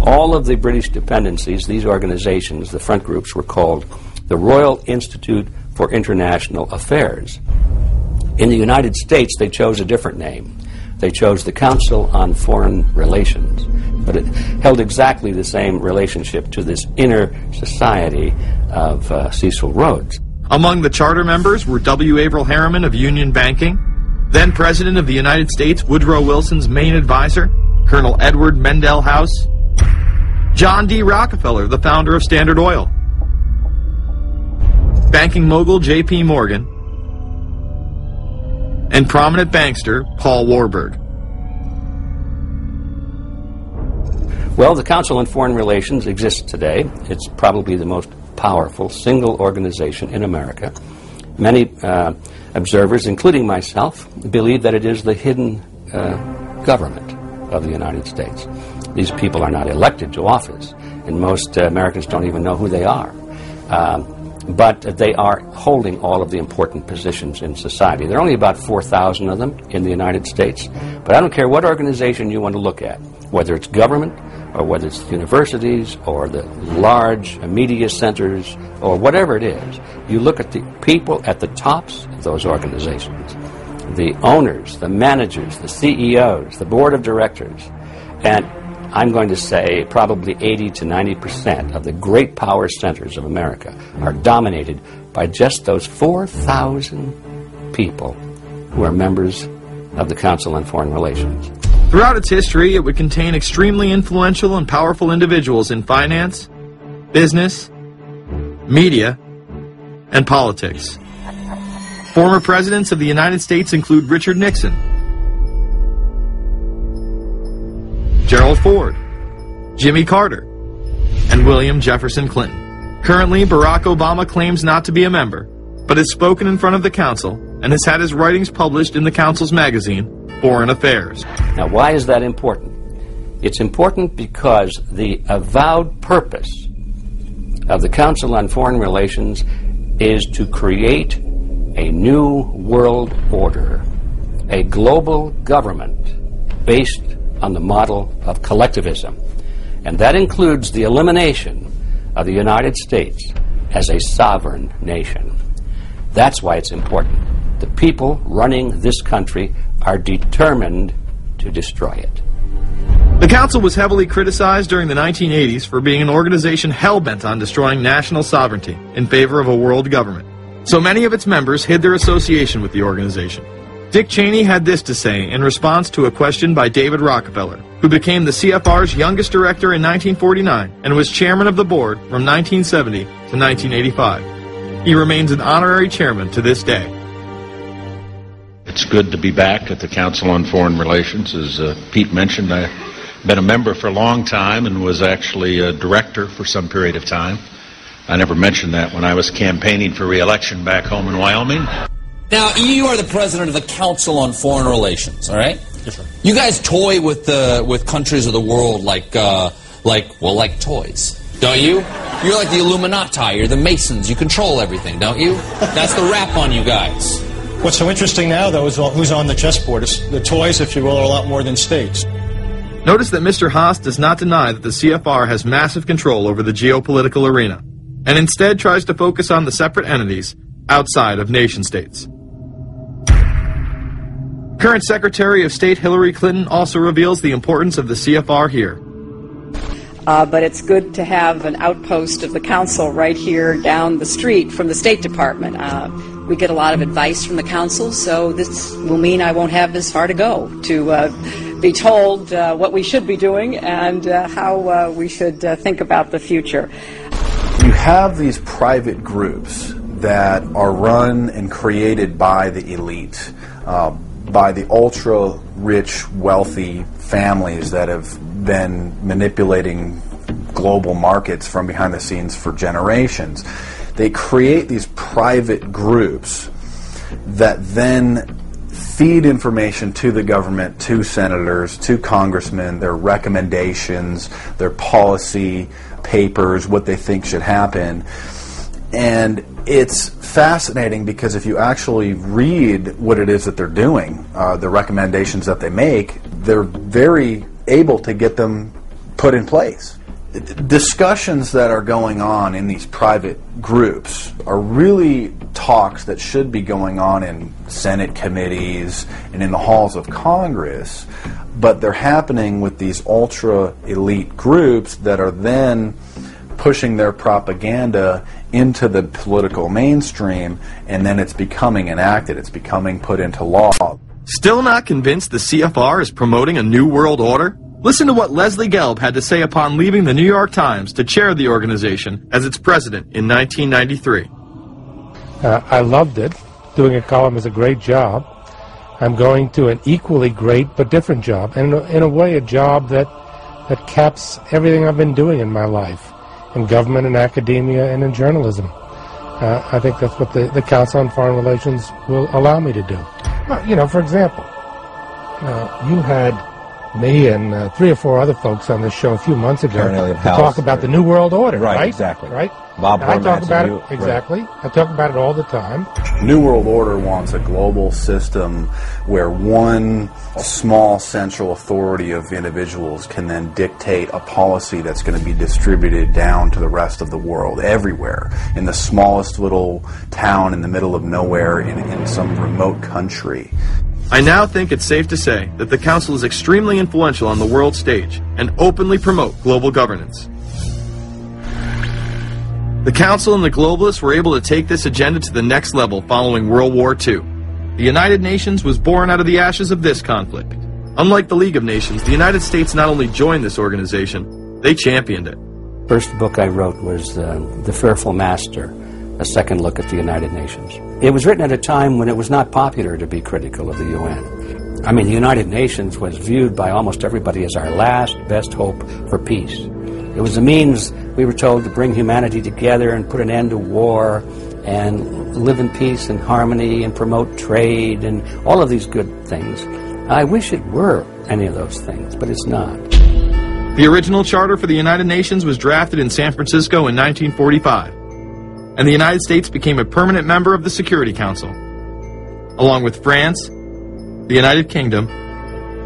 all of the British dependencies, these organizations, the front groups, were called the Royal Institute for International Affairs. In the United States, they chose a different name. They chose the Council on Foreign Relations, but it held exactly the same relationship to this inner society of Cecil Rhodes. Among the charter members were W. Averill Harriman of Union Banking, then President of the United States Woodrow Wilson's main advisor, Colonel Edward Mendell House, John D. Rockefeller, the founder of Standard Oil, banking mogul J.P. Morgan, and prominent bankster Paul Warburg. Well, the Council on Foreign Relations exists today. It's probably the most powerful single organization in America. Many observers, including myself, believe that it is the hidden government of the United States. These people are not elected to office, and most Americans don't even know who they are. But they are holding all of the important positions in society. There are only about 4,000 of them in the United States, but I don't care what organization you want to look at, whether it's government or whether it's universities or the large media centers or whatever it is. You look at the people at the tops of those organizations, the owners, the managers, the CEOs, the board of directors, and I'm going to say probably 80 to 90% of the great power centers of America are dominated by just those 4,000 people who are members of the Council on Foreign Relations. Throughout its history, it would contain extremely influential and powerful individuals in finance, business, media, and politics. Former presidents of the United States include Richard Nixon, Gerald Ford, Jimmy Carter, and William Jefferson Clinton. Currently, Barack Obama claims not to be a member, but has spoken in front of the Council and has had his writings published in the Council's magazine, Foreign Affairs. Now, why is that important? It's important because the avowed purpose of the Council on Foreign Relations is to create a new world order, a global government based on the model of collectivism. And that includes the elimination of the United States as a sovereign nation. That's why it's important. The people running this country are determined to destroy it. The Council was heavily criticized during the 1980s for being an organization hell-bent on destroying national sovereignty in favor of a world government. So many of its members hid their association with the organization. Dick Cheney had this to say in response to a question by David Rockefeller, who became the CFR's youngest director in 1949 and was chairman of the board from 1970 to 1985. He remains an honorary chairman to this day. It's good to be back at the Council on Foreign Relations. As Pete mentioned, I've been a member for a long time and was actually a director for some period of time. I never mentioned that when I was campaigning for re-election back home in Wyoming. Now, you are the president of the Council on Foreign Relations, all right? Yes, sir. You guys toy with countries of the world like toys, don't you? You're like the Illuminati, you're the Masons, you control everything, don't you? That's the rap on you guys. What's so interesting now, though, is who's on the chessboard. The toys, if you will, are a lot more than states. Notice that Mr. Haas does not deny that the CFR has massive control over the geopolitical arena, and instead tries to focus on the separate entities outside of nation-states. Current Secretary of State Hillary Clinton also reveals the importance of the CFR here. But it's good to have an outpost of the Council right here down the street from the State Department. We get a lot of advice from the Council, so this will mean I won't have this far to go to be told what we should be doing and how we should think about the future. You have these private groups that are run and created by the elite, by the ultra-rich, wealthy families that have been manipulating global markets from behind the scenes for generations. They create these private groups that then feed information to the government, to senators, to congressmen, their recommendations, their policy papers, what they think should happen. And it's fascinating because if you actually read what it is that they're doing, the recommendations that they make, they're very able to get them put in place. Discussions that are going on in these private groups are really talks that should be going on in Senate committees and in the halls of Congress, but they're happening with these ultra-elite groups that are then pushing their propaganda into the political mainstream, and then it's becoming enacted, it's becoming put into law. Still not convinced the CFR is promoting a new world order? Listen to what Leslie Gelb had to say upon leaving the New York Times to chair the organization as its president in 1993. I loved it. Doing a column is a great job. I'm going to an equally great but different job, and in a way a job that caps everything I've been doing in my life, in government and academia and in journalism. I think that's what the Council on Foreign Relations will allow me to do. Well, for example, you had me and 3 or 4 other folks on this show a few months ago to talk about the New World Order, right? Exactly. Right? Bob I talk about it, you, exactly. Right. I talk about it all the time. New World Order wants a global system where one small central authority of individuals can then dictate a policy that's going to be distributed down to the rest of the world, everywhere, in the smallest little town in the middle of nowhere in some remote country. I now think it's safe to say that the Council is extremely influential on the world stage and openly promote global governance. The Council and the globalists were able to take this agenda to the next level following World War II. The United Nations was born out of the ashes of this conflict. Unlike the League of Nations, the United States not only joined this organization, they championed it. First book I wrote was The Fearful Master, a second look at the United Nations. It was written at a time when it was not popular to be critical of the UN. I mean, the United Nations was viewed by almost everybody as our last best hope for peace. It was a means, we were told, to bring humanity together and put an end to war and live in peace and harmony and promote trade and all of these good things. I wish it were any of those things, but it's not. The original charter for the United Nations was drafted in San Francisco in 1945, and the United States became a permanent member of the Security Council, along with France, the United Kingdom,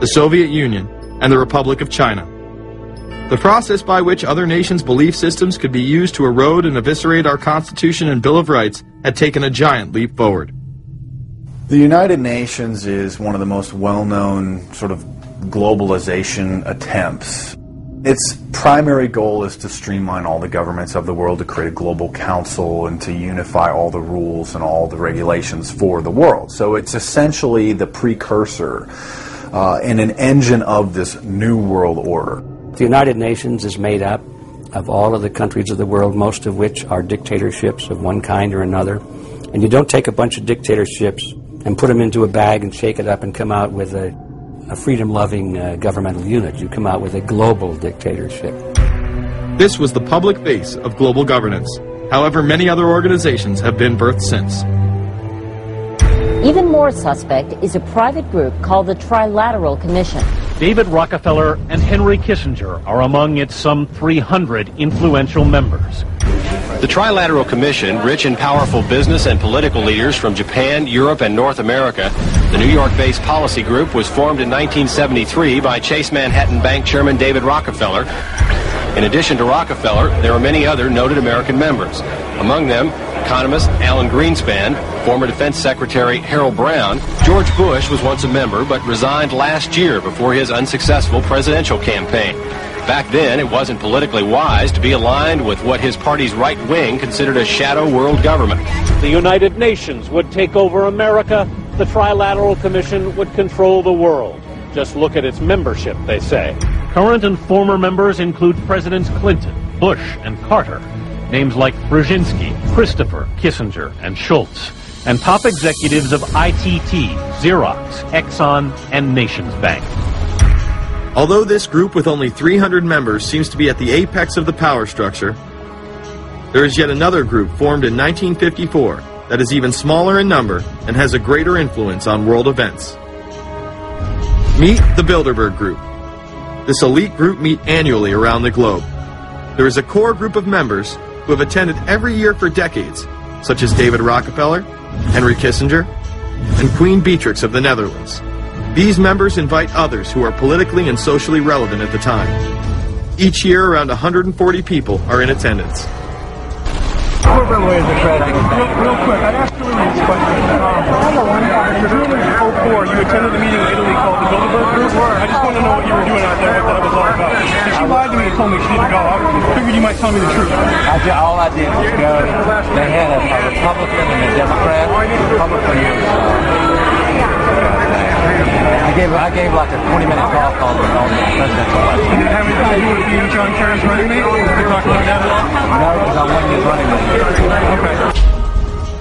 the Soviet Union, and the Republic of China. The process by which other nations' belief systems could be used to erode and eviscerate our Constitution and Bill of Rights had taken a giant leap forward. The United Nations is one of the most well-known sort of globalization attempts. Its primary goal is to streamline all the governments of the world, to create a global council and to unify all the rules and all the regulations for the world. So it's essentially the precursor and an engine of this new world order. The United Nations is made up of all of the countries of the world, most of which are dictatorships of one kind or another. And you don't take a bunch of dictatorships and put them into a bag and shake it up and come out with a freedom-loving governmental unit. You come out with a global dictatorship. This was the public face of global governance. However, many other organizations have been birthed since. Even more suspect is a private group called the Trilateral Commission. David Rockefeller and Henry Kissinger are among its some 300 influential members. The Trilateral Commission, rich and powerful business and political leaders from Japan, Europe, and North America. The New York-based policy group was formed in 1973 by Chase Manhattan Bank Chairman David Rockefeller. In addition to Rockefeller, there are many other noted American members. Among them, economist Alan Greenspan, former Defense Secretary Harold Brown. George Bush was once a member but resigned last year before his unsuccessful presidential campaign. Back then, it wasn't politically wise to be aligned with what his party's right wing considered a shadow world government. The United Nations would take over America. The Trilateral Commission would control the world. Just look at its membership, they say. Current and former members include Presidents Clinton, Bush, and Carter. Names like Brzezinski, Christopher, Kissinger, and Schultz. And top executives of ITT, Xerox, Exxon, and Nations Bank. Although this group with only 300 members seems to be at the apex of the power structure, there is yet another group formed in 1954 that is even smaller in number and has a greater influence on world events. Meet the Bilderberg Group. This elite group meet annually around the globe. There is a core group of members who have attended every year for decades, such as David Rockefeller, Henry Kissinger, and Queen Beatrix of the Netherlands. These members invite others who are politically and socially relevant at the time. Each year, around 140 people are in attendance. Real quick, I'd ask you this question. In 2004, you attended a meeting in Italy called the Bilderberg Group. I just want to know what you were doing out there, what that was all about. If she lied to me and told me she didn't go, I figured you might tell me the truth. All I did was go. They had a Republican and a Democrat. Republican I gave like a 20-minute talk on the presidential election. You didn't have anything to do with being John Kerry's running mate? Did you talk about that at all? No, because I wasn't his running mate. Okay.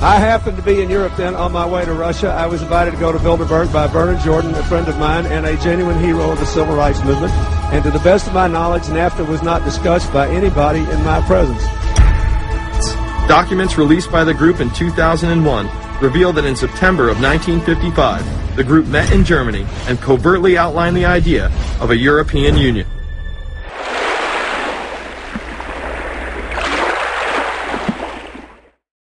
I happened to be in Europe then on my way to Russia. I was invited to go to Bilderberg by Bernard Jordan, a friend of mine and a genuine hero of the civil rights movement. And to the best of my knowledge, NAFTA was not discussed by anybody in my presence. Documents released by the group in 2001 reveal that in September of 1955, the group met in Germany and covertly outlined the idea of a European Union.